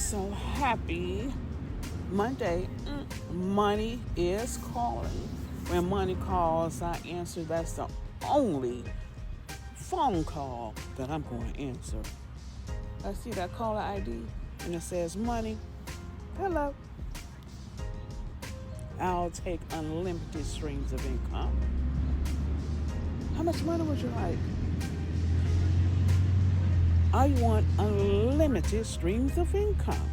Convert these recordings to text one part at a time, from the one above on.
So happy Monday. Money is calling. When money calls, I answer. That's the only phone call that I'm going to answer. I see that caller ID and it says money. Hello. I'll take unlimited streams of income. How much money would you like? I want unlimited streams of income.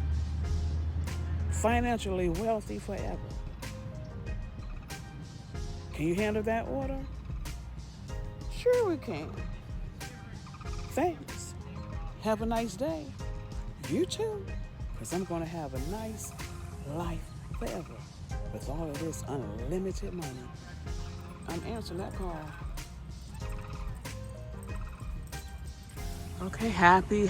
Financially wealthy forever. Can you handle that order? Sure we can. Thanks. Have a nice day. You too. Because I'm going to have a nice life forever with all of this unlimited money. I'm answering that call. Okay, happy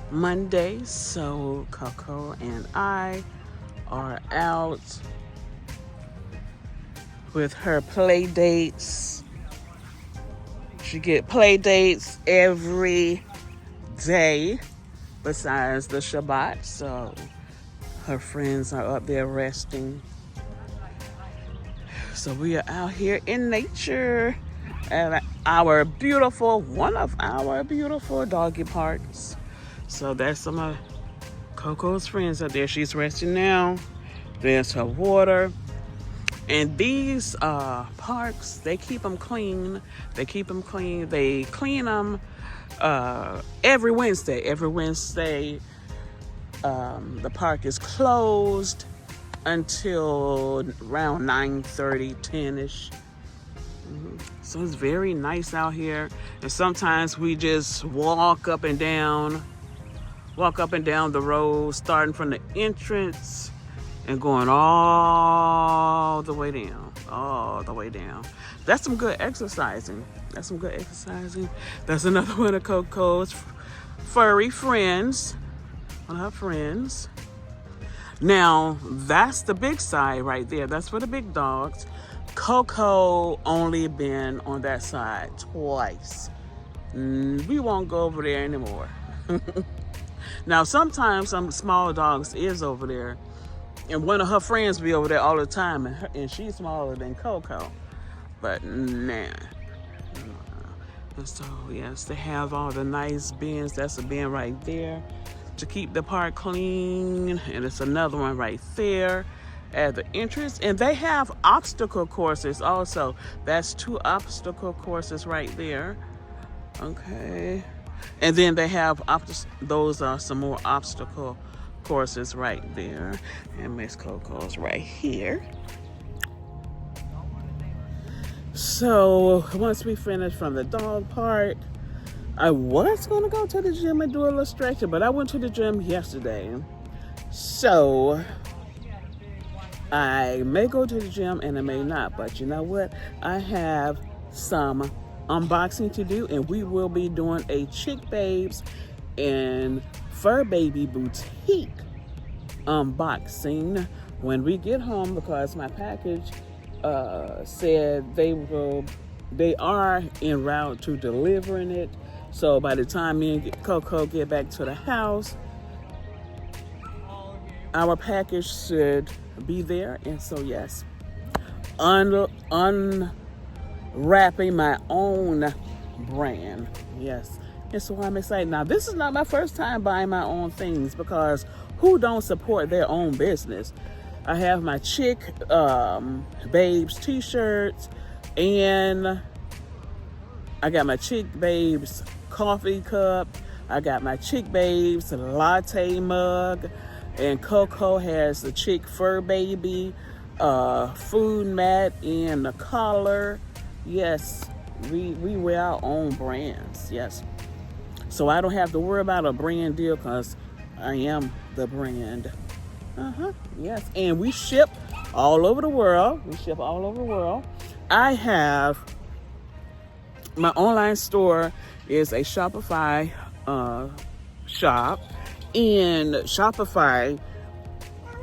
Monday. So Coco and I are out with her play dates. She get play dates every day besides the Shabbat. So her friends are up there resting. So we are out here in nature at one of our beautiful doggy parks. So that's some of Coco's friends up there. She's resting now. There's her water. And these parks, they keep them clean. They clean them every Wednesday. Every Wednesday, the park is closed until around 9:30, 10-ish. So it's very nice out here. And sometimes we just walk up and down the road, starting from the entrance and going all the way down. That's some good exercising. That's another one of Coco's furry friends. One of her friends. Now, that's the big side right there. That's for the big dogs. Coco only been on that side twice. We won't go over there anymore. Now, sometimes some small dogs is over there. And one of her friends be over there all the time. And she's smaller than Coco. But nah. And so, yes, they have all the nice bins. That's a bin right there to keep the park clean. And it's another one right there at the entrance. And they have obstacle courses also. That's 2 obstacle courses right there. Okay. And then they have those are some more obstacle courses right there. And Miss Coco's right here. So once we finish from the dog park, I was going to go to the gym and do a little stretching, but I went to the gym yesterday. So I may go to the gym and I may not, but you know what? I have some unboxing to do, and we will be doing a Chick Babes and Fur Baby Boutique unboxing when we get home, because my package said they are en route to delivering it. So by the time me and Coco get back to the house, our package should be there. And so yes, unwrapping my own brand. Yes. And so I'm excited. Now, this is not my first time buying my own things, because who don't support their own business? I have my Chick Babes t-shirts, and I got my Chick Babes coffee cup. I got my Chick Babes latte mug, and Coco has the Chick Fur Baby food mat and the collar. Yes, we wear our own brands. Yes. So I don't have to worry about a brand deal, because I am the brand. Yes. And we ship all over the world. I have my online store is a Shopify shop, and Shopify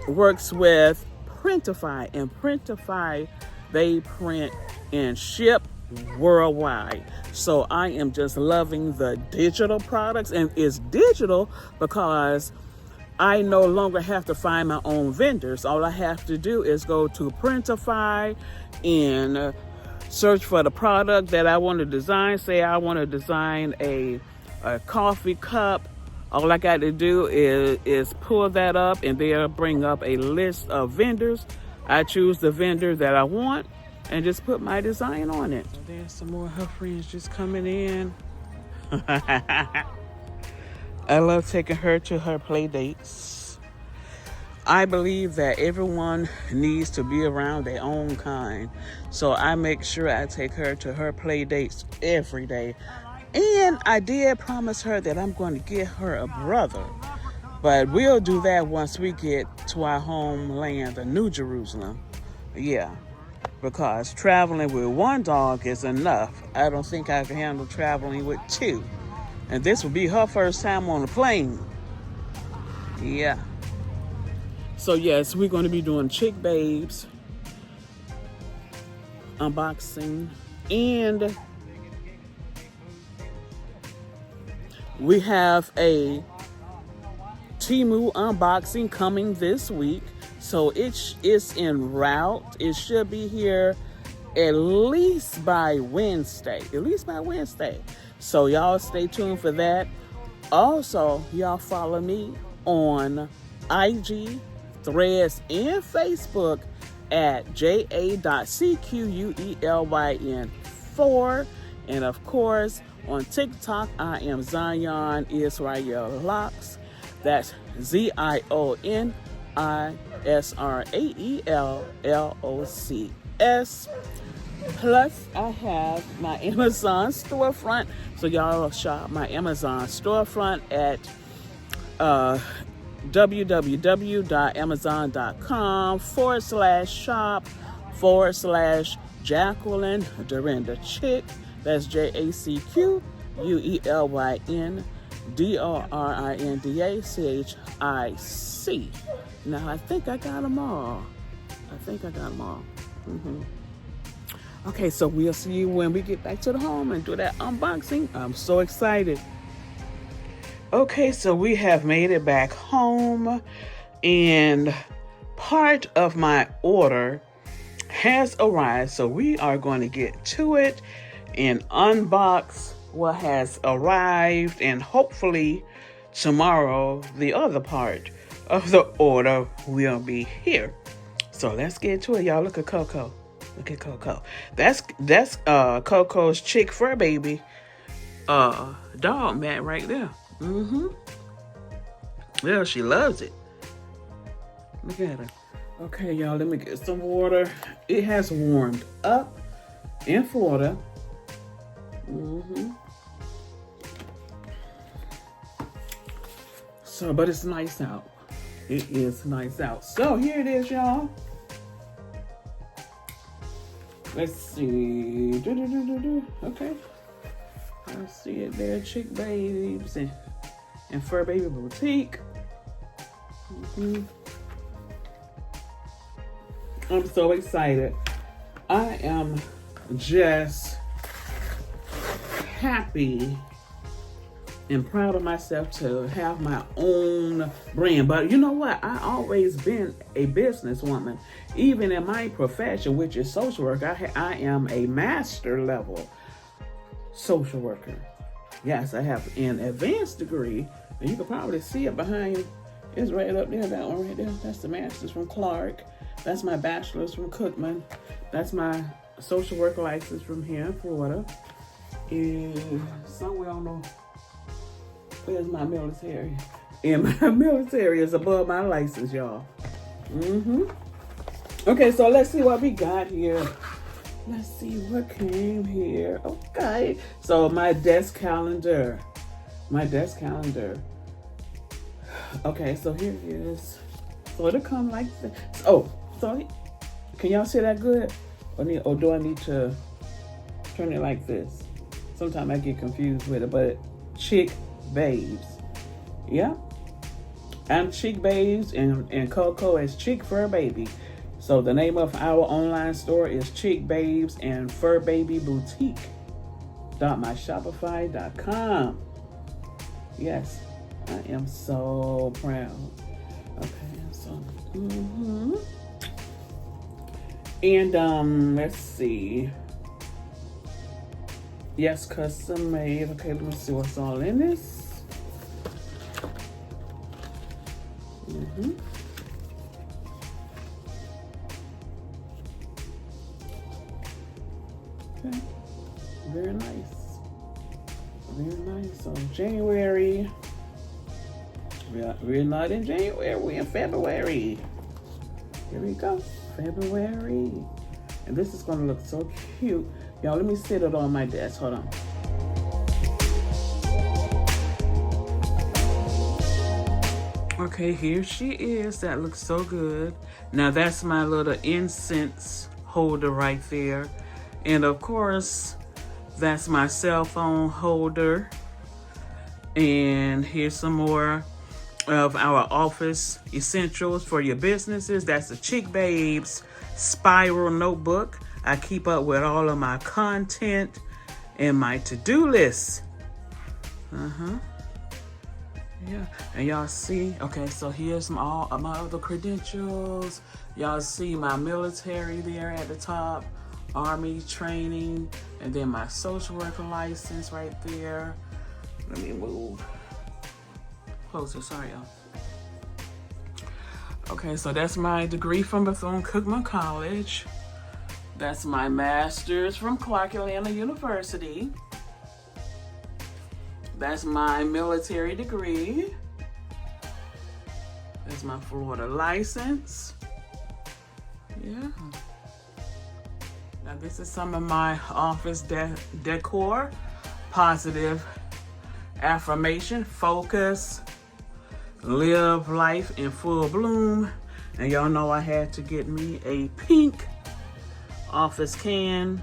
works with Printify, and Printify, they print and ship worldwide. So I am just loving the digital products, and it's digital because I no longer have to find my own vendors. All I have to do is go to Printify and search for the product that I want to design. Say I want to design a coffee cup. All I got to do is pull that up, and they'll bring up a list of vendors. I choose the vendor that I want and just put my design on it. There's some more of her friends just coming in. I love taking her to her play dates. I believe that everyone needs to be around their own kind. So I make sure I take her to her play dates every day. And I did promise her that I'm going to get her a brother. But we'll do that once we get to our homeland, the New Jerusalem. Yeah, because traveling with one dog is enough. I don't think I can handle traveling with two. And this will be her first time on a plane. Yeah. So yes, we're going to be doing Chick Babes unboxing, and we have a Temu unboxing coming this week. So it's en route. It should be here at least by Wednesday. So y'all stay tuned for that. Also, y'all follow me on IG, Threads, and Facebook at ja.cquelyn4. And of course, on TikTok, I am Zion Israel Locks. That's ZIONISRAELLOCS. Plus, I have my Amazon storefront. So y'all shop my Amazon storefront at www.amazon.com/shop/Jacqueline Dorinda Chick. That's JACQUELYNDORINDACHIC. Now, I think I got them all. Okay, so we'll see you when we get back to the home and do that unboxing. I'm so excited. Okay, so we have made it back home, and part of my order has arrived. So we are going to get to it and unbox what has arrived, and hopefully tomorrow the other part of the order will be here. So let's get to it, y'all. Look at Coco. That's Coco's chick fur baby dog mat right there. Yeah, she loves it. Look at her. Okay, y'all, let me get some water. It has warmed up in Florida. So, but it's nice out. It is nice out. So here it is, y'all. Let's see. Okay. I see it there. Chick Babes and Fur Baby Boutique. I'm so excited. I am just happy and proud of myself to have my own brand. But you know what? I always been a businesswoman. Even in my profession, which is social work, I am a master level social worker. Yes, I have an advanced degree, and you can probably see it behind. It's right up there, that one right there. That's the master's from Clark. That's my bachelor's from Cookman. That's my social work license from here in Florida. And somewhere, I don't know, where's my military? And my military is above my license, y'all. Okay, so let's see what we got here. Let's see what came here. Okay, so my desk calendar. Okay, so here it is. So it'll come like this. Oh, so can y'all see that good? Or do I need to turn it like this? Sometimes I get confused with it, but Chick Babes. Yeah. I'm Chick Babes, and Coco is Chick Fur Baby. So the name of our online store is Chick Babes and Fur Baby Boutique. .myshopify.com. Yes. I am so proud. Okay, so and let's see. Yes, custom made. Okay, let me see what's all in this. Okay, very nice. Very nice. So January. We're not in January, we're in February. Here we go, February. And this is gonna look so cute. Y'all, let me sit it on my desk, hold on. Okay, here she is, that looks so good. Now that's my little incense holder right there. And of course, that's my cell phone holder. And here's some more of our office essentials for your businesses. That's the Chick Babes spiral notebook. I keep up with all of my content and my to-do list. Yeah, and y'all see, okay, so here's all of my other credentials. Y'all see my military there at the top, Army training, and then my social worker license right there. Let me move closer, sorry y'all. Okay, so that's my degree from Bethune-Cookman College. That's my master's from Clark Atlanta University. That's my military degree. That's my Florida license. Yeah. Now this is some of my office decor. Positive affirmation, focus, live life in full bloom. And y'all know I had to get me a pink office can.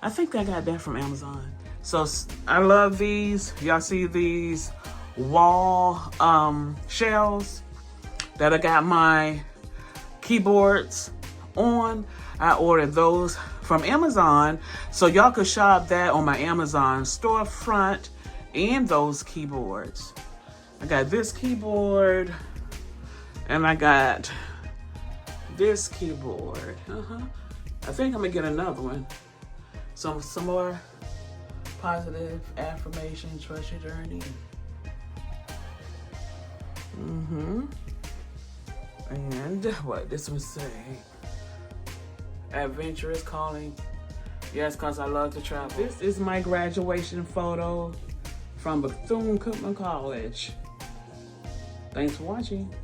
I think I got that from Amazon. So I love these. Y'all see these wall shelves that I got my keyboards on? I ordered those from Amazon, so y'all could shop that on my Amazon storefront and those keyboards. I got this keyboard and I got this keyboard. I think I'm gonna get another one. Some more positive affirmation, trust your journey. And what this one say? Adventurous calling. Yes, cause I love to travel. This is my graduation photo from Bethune-Cookman College. Thanks for watching.